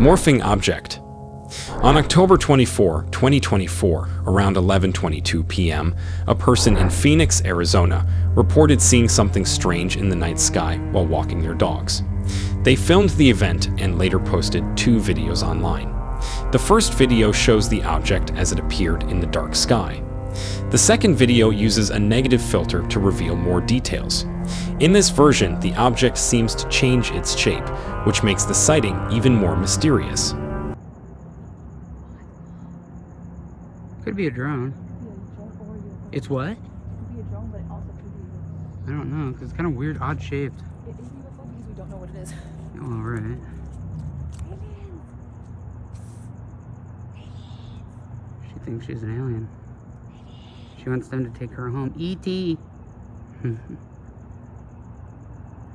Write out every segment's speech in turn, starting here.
Morphing object. On October 24, 2024, around 11:22 p.m., a person in Phoenix, Arizona, reported seeing something strange in the night sky while walking their dogs. They filmed the event and later posted 2 videos online. The first video shows the object as it appeared in the dark sky. The second video uses a negative filter to reveal more details. In this version, the object seems to change its shape, which makes the sighting even more mysterious. Could be a drone. It's what? It could be a drone, but it also could be. I don't know, because it's kind of weird, odd shaped. It is UFO because we don't know what it is. Oh, right. She thinks she's an alien. She wants them to take her home. E.T.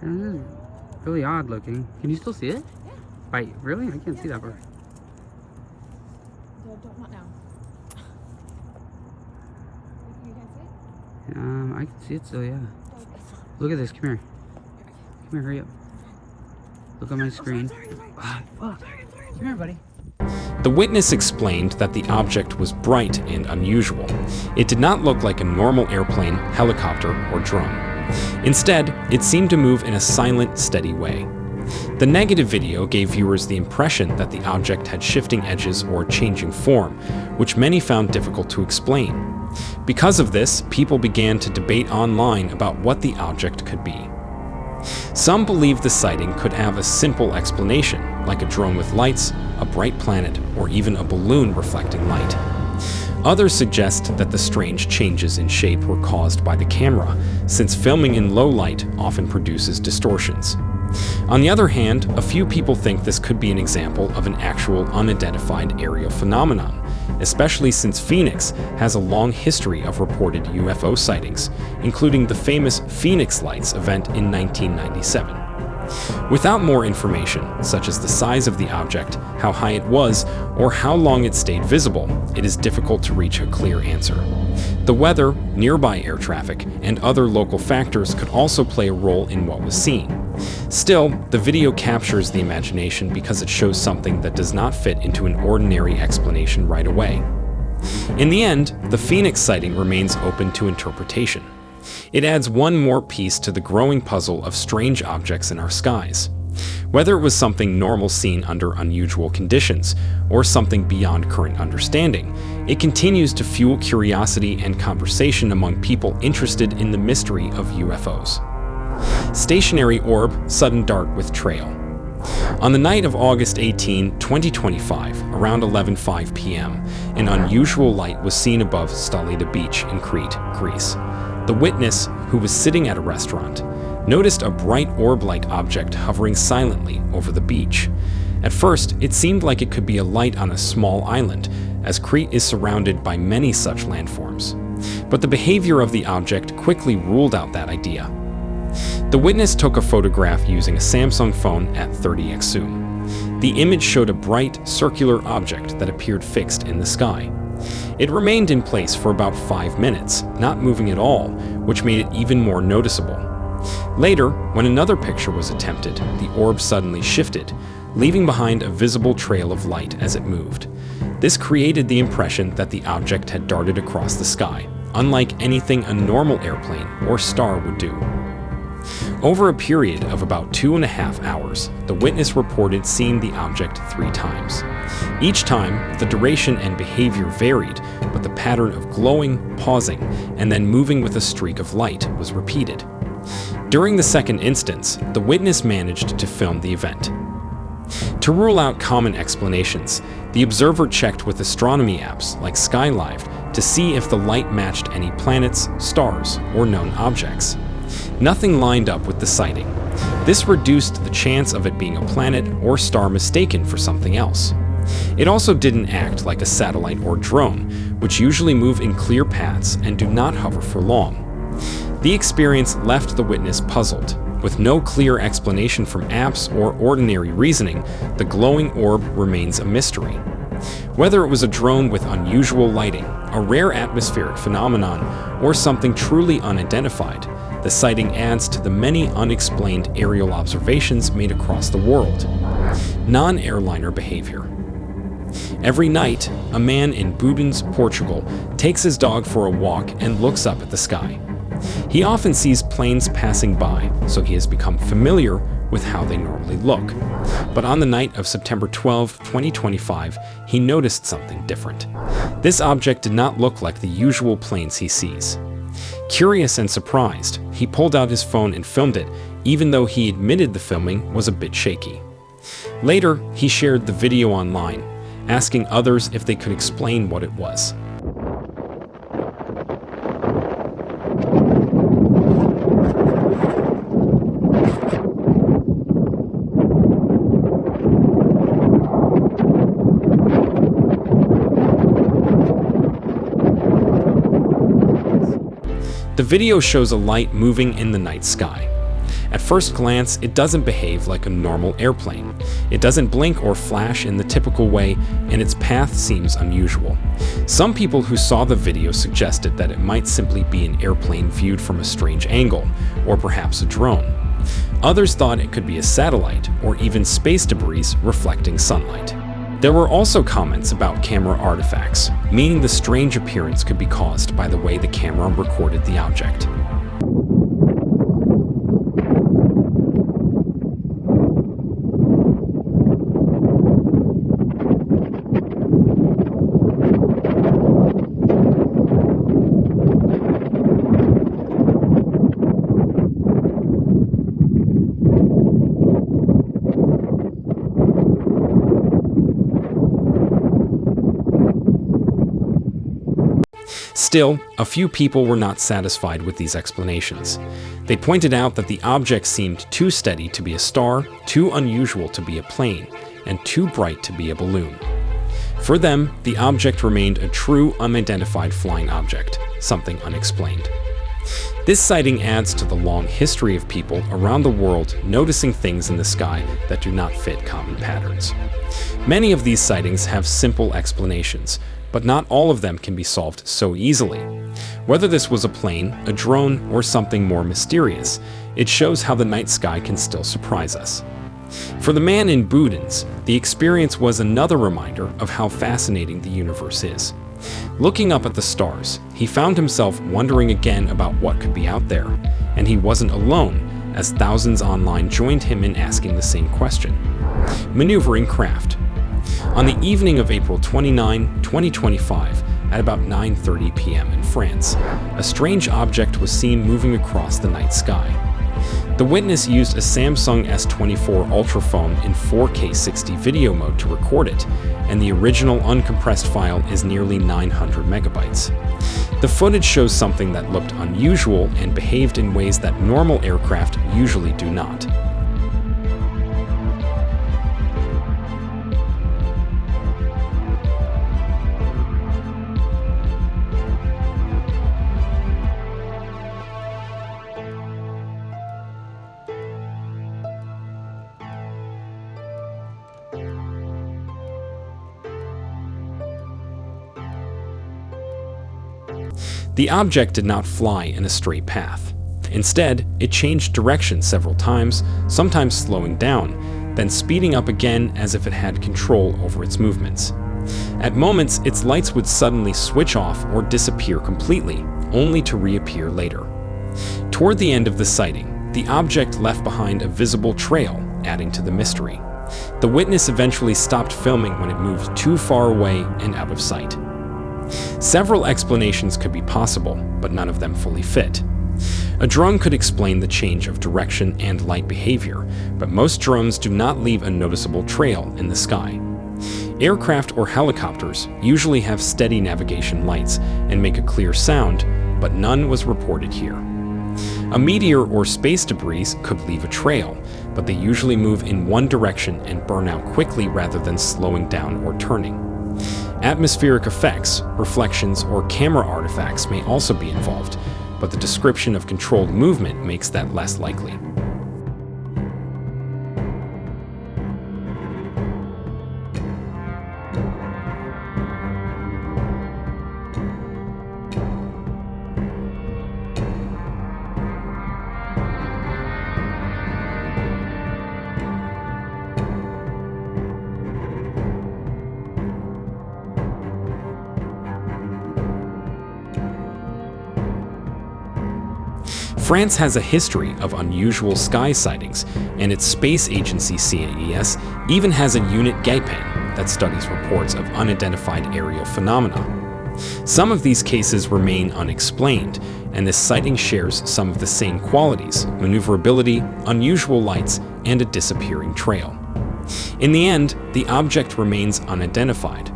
This is really odd looking. Can you still see it? Yeah. Right, really? I can't see that part. Not now. You can't see it? I can see it still, yeah. Look at this, come here. Come here, hurry up. Look on my screen. Come here, buddy. The witness explained that the object was bright and unusual. It did not look like a normal airplane, helicopter, or drone. Instead, it seemed to move in a silent, steady way. The negative video gave viewers the impression that the object had shifting edges or changing form, which many found difficult to explain. Because of this, people began to debate online about what the object could be. Some believe the sighting could have a simple explanation, like a drone with lights, a bright planet, or even a balloon reflecting light. Others suggest that the strange changes in shape were caused by the camera, since filming in low light often produces distortions. On the other hand, a few people think this could be an example of an actual unidentified aerial phenomenon, especially since Phoenix has a long history of reported UFO sightings, including the famous Phoenix Lights event in 1997. Without more information, such as the size of the object, how high it was, or how long it stayed visible, it is difficult to reach a clear answer. The weather, nearby air traffic, and other local factors could also play a role in what was seen. Still, the video captures the imagination because it shows something that does not fit into an ordinary explanation right away. In the end, the Phoenix sighting remains open to interpretation. It adds one more piece to the growing puzzle of strange objects in our skies. Whether it was something normal seen under unusual conditions, or something beyond current understanding, it continues to fuel curiosity and conversation among people interested in the mystery of UFOs. Stationary orb, sudden dart with trail. On the night of August 18, 2025, around 11:05 p.m., an unusual light was seen above Stolita Beach in Crete, Greece. The witness, who was sitting at a restaurant, noticed a bright orb-like object hovering silently over the beach. At first, it seemed like it could be a light on a small island, as Crete is surrounded by many such landforms. But the behavior of the object quickly ruled out that idea. The witness took a photograph using a Samsung phone at 30x zoom. The image showed a bright, circular object that appeared fixed in the sky. It remained in place for about 5 minutes, not moving at all, which made it even more noticeable. Later, when another picture was attempted, the orb suddenly shifted, leaving behind a visible trail of light as it moved. This created the impression that the object had darted across the sky, unlike anything a normal airplane or star would do. Over a period of about 2.5 hours, the witness reported seeing the object 3 times. Each time, the duration and behavior varied, but the pattern of glowing, pausing, and then moving with a streak of light was repeated. During the second instance, the witness managed to film the event. To rule out common explanations, the observer checked with astronomy apps like SkyLive to see if the light matched any planets, stars, or known objects. Nothing lined up with the sighting. This reduced the chance of it being a planet or star mistaken for something else. It also didn't act like a satellite or drone, which usually move in clear paths and do not hover for long. The experience left the witness puzzled. With no clear explanation from apps or ordinary reasoning, the glowing orb remains a mystery. Whether it was a drone with unusual lighting, a rare atmospheric phenomenon, or something truly unidentified, the sighting adds to the many unexplained aerial observations made across the world. non-airliner behavior. Every night, a man in Boudens, Portugal, takes his dog for a walk and looks up at the sky. He often sees planes passing by, so he has become familiar with how they normally look. But on the night of September 12, 2025, he noticed something different. This object did not look like the usual planes he sees. Curious and surprised, he pulled out his phone and filmed it, even though he admitted the filming was a bit shaky. Later, he shared the video online, asking others if they could explain what it was. The video shows a light moving in the night sky. At first glance, it doesn't behave like a normal airplane. It doesn't blink or flash in the typical way, and its path seems unusual. Some people who saw the video suggested that it might simply be an airplane viewed from a strange angle, or perhaps a drone. Others thought it could be a satellite, or even space debris reflecting sunlight. There were also comments about camera artifacts, meaning the strange appearance could be caused by the way the camera recorded the object. Still, a few people were not satisfied with these explanations. They pointed out that the object seemed too steady to be a star, too unusual to be a plane, and too bright to be a balloon. For them, the object remained a true unidentified flying object, something unexplained. This sighting adds to the long history of people around the world noticing things in the sky that do not fit common patterns. Many of these sightings have simple explanations, but not all of them can be solved so easily. Whether this was a plane, a drone, or something more mysterious, it shows how the night sky can still surprise us. For the man in Boudens, the experience was another reminder of how fascinating the universe is. Looking up at the stars, he found himself wondering again about what could be out there, and he wasn't alone, as thousands online joined him in asking the same question. Maneuvering craft. On the evening of April 29, 2025, at about 9:30 p.m. in France, a strange object was seen moving across the night sky. The witness used a Samsung S24 Ultra phone in 4K 60 video mode to record it, and the original uncompressed file is nearly 900 megabytes. The footage shows something that looked unusual and behaved in ways that normal aircraft usually do not. The object did not fly in a straight path. Instead, it changed direction several times, sometimes slowing down, then speeding up again as if it had control over its movements. At moments, its lights would suddenly switch off or disappear completely, only to reappear later. Toward the end of the sighting, the object left behind a visible trail, adding to the mystery. The witness eventually stopped filming when it moved too far away and out of sight. Several explanations could be possible, but none of them fully fit. A drone could explain the change of direction and light behavior, but most drones do not leave a noticeable trail in the sky. Aircraft or helicopters usually have steady navigation lights and make a clear sound, but none was reported here. A meteor or space debris could leave a trail, but they usually move in one direction and burn out quickly rather than slowing down or turning. Atmospheric effects, reflections, or camera artifacts may also be involved, but the description of controlled movement makes that less likely. France has a history of unusual sky sightings, and its space agency CAES even has a unit GAIPEN that studies reports of unidentified aerial phenomena. Some of these cases remain unexplained, and this sighting shares some of the same qualities: maneuverability, unusual lights, and a disappearing trail. In the end, the object remains unidentified.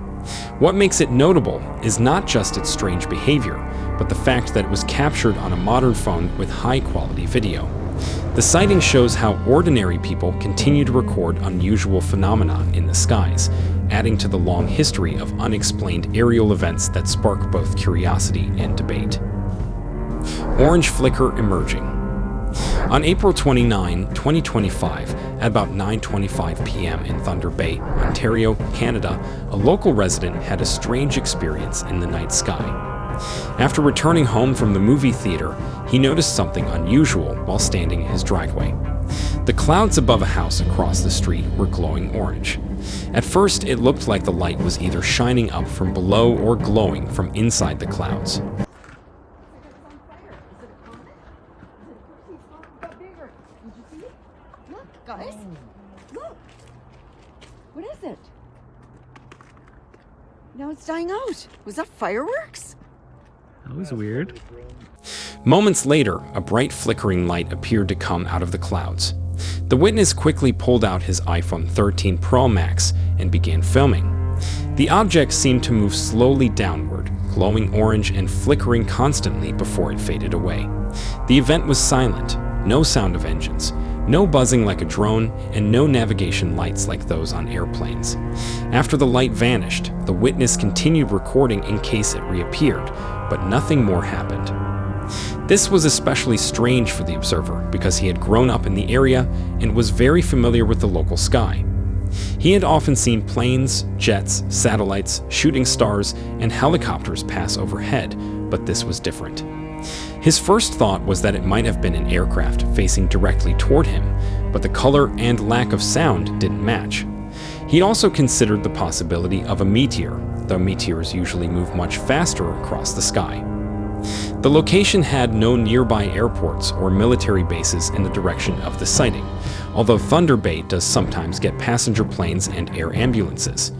What makes it notable is not just its strange behavior, but the fact that it was captured on a modern phone with high-quality video. The sighting shows how ordinary people continue to record unusual phenomena in the skies, adding to the long history of unexplained aerial events that spark both curiosity and debate. Orange flicker emerging. On April 29, 2025, at about 9:25 p.m. in Thunder Bay, Ontario, Canada, a local resident had a strange experience in the night sky. After returning home from the movie theater, he noticed something unusual while standing in his driveway. The clouds above a house across the street were glowing orange. At first, it looked like the light was either shining up from below or glowing from inside the clouds. Look, guys. Look. What is it? Now it's dying out. Was that fireworks? That was weird. Moments later, a bright flickering light appeared to come out of the clouds. The witness quickly pulled out his iPhone 13 Pro Max and began filming. The object seemed to move slowly downward, glowing orange and flickering constantly before it faded away. The event was silent, no sound of engines, no buzzing like a drone, and no navigation lights like those on airplanes. After the light vanished, the witness continued recording in case it reappeared, but nothing more happened. This was especially strange for the observer because he had grown up in the area and was very familiar with the local sky. He had often seen planes, jets, satellites, shooting stars, and helicopters pass overhead, but this was different. His first thought was that it might have been an aircraft facing directly toward him, but the color and lack of sound didn't match. He also considered the possibility of a meteor, though meteors usually move much faster across the sky. The location had no nearby airports or military bases in the direction of the sighting, although Thunder Bay does sometimes get passenger planes and air ambulances.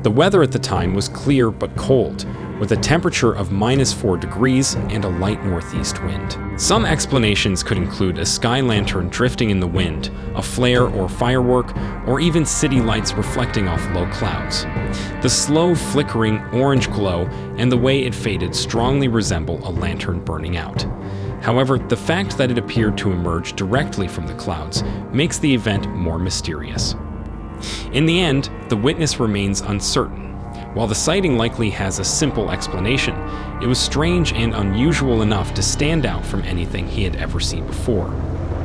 The weather at the time was clear but cold, with a temperature of -4 degrees and a light northeast wind. Some explanations could include a sky lantern drifting in the wind, a flare or firework, or even city lights reflecting off low clouds. The slow, flickering orange glow and the way it faded strongly resemble a lantern burning out. However, the fact that it appeared to emerge directly from the clouds makes the event more mysterious. In the end, the witness remains uncertain. While the sighting likely has a simple explanation, it was strange and unusual enough to stand out from anything he had ever seen before.